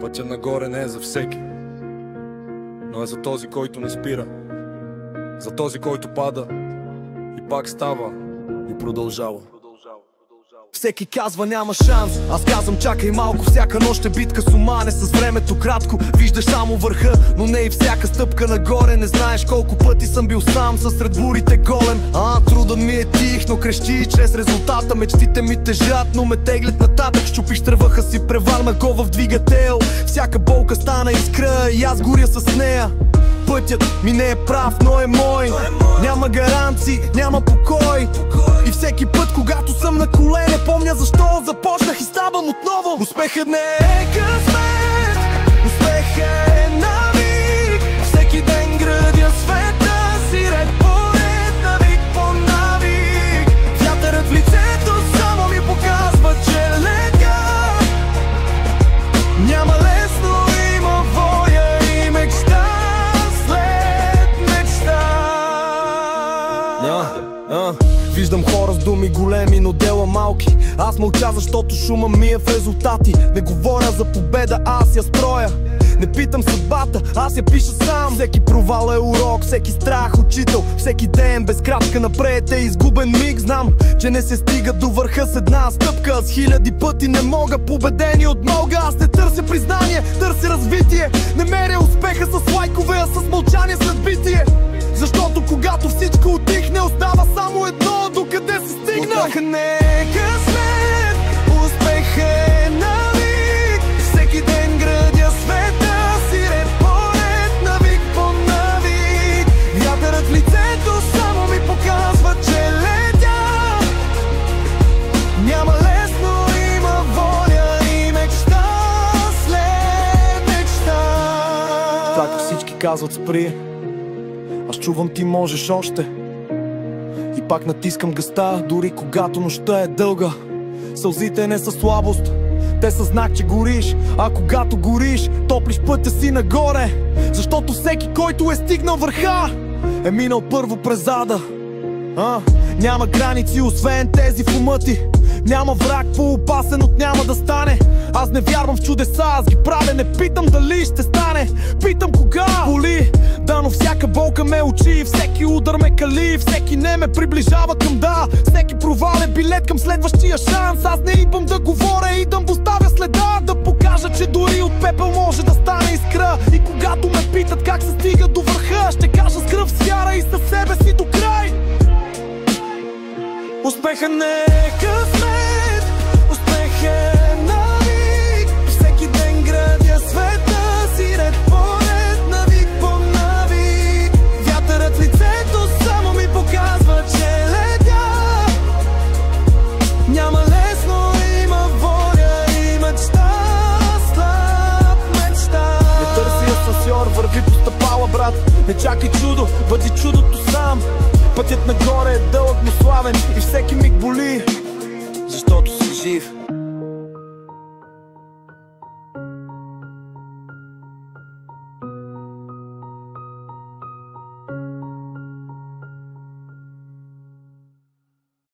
Пътя нагоре не е за всеки, но е за този, който не спира, за този, който пада и пак става и продължава. Всеки казва няма шанс, аз казвам чакай малко. Всяка нощ е битка с ума, не с времето кратко. Виждаш само върха, но не и всяка стъпка нагоре. Не знаеш колко пъти съм бил сам съсред бурите голем. Трудът ми е тих, но крещи чрез резултата. Мечтите ми тежат, но ме теглят нататък. Щупиш тръвъха си, превърна го в двигател. Всяка болка стана искра и аз горя с нея. Пътят ми не е прав, но е мой. Няма гаранции, няма покой. И всеки път, когато съм на колене, помня защо започнах и ставам отново. Успехът не е късмет, успехът е навик. Всеки ден градя света си ред по ред, навик по навик. Вятърът в лицето само ми показва, че летя. Няма лесно, има воля и мечта. Виждам хора с думи големи, но дела малки. Аз мълча, защото шума ми е в резултати. Не говоря за победа, аз я строя. Не питам съдбата, аз я пиша сам. Всеки провал е урок, всеки страх учител. Всеки ден без крачка напред е изгубен миг. Знам, че не се стига до върха с една стъпка. С хиляди пъти не мога, победени от много. Аз не търся признание, търся развитие. Не меря успеха с лайкове, а с мълчание след битие. Защото когато всичко утихне, остава само едно, докъде се стигна. Успехът не е късмет, успехът е навик. Всеки ден градя света си ред по ред, навик по навик. Вятърът в лицето само ми показва, че летя. Няма лесно, има воля и мечта след мечта. Така всички казват спри, аз чувам ти можеш още. И пак натискам гъста, дори когато нощта е дълга. Сълзите не са слабост, те са знак, че гориш. А когато гориш, топлиш пътя си нагоре. Защото всеки, който е стигнал върха, е минал първо през ада. Няма граници, освен тези в ума ти. Няма враг по-опасен от няма да стане. Аз не вярвам в чудеса, аз ги правя. Не питам дали ще стане, питам кога. Боли, да, но всяка болка ме учи. Всеки удар ме кали, всеки не ме приближава към да. Всеки провал е билет към следващия шанс. Аз не идвам да говоря, идвам да оставя следа. Да покажа, че дори от пепел може да стане искра. И когато ме питат как се стига до върха, ще кажа с кръв, с вяра и със себе си до край. Успехът не е късмет, успехът е навик. Всеки ден градя света си ред по ред, навик по навик. Вятърът в лицето само ми показва, че летя. Няма лесно, има воля и мечта след мечта. Не търси асансьор, върви по стъпала, брат. Не чакай чудо, бъди чудото сам. Пътят нагоре е дълъг, но славен и всеки миг боли, защото си жив.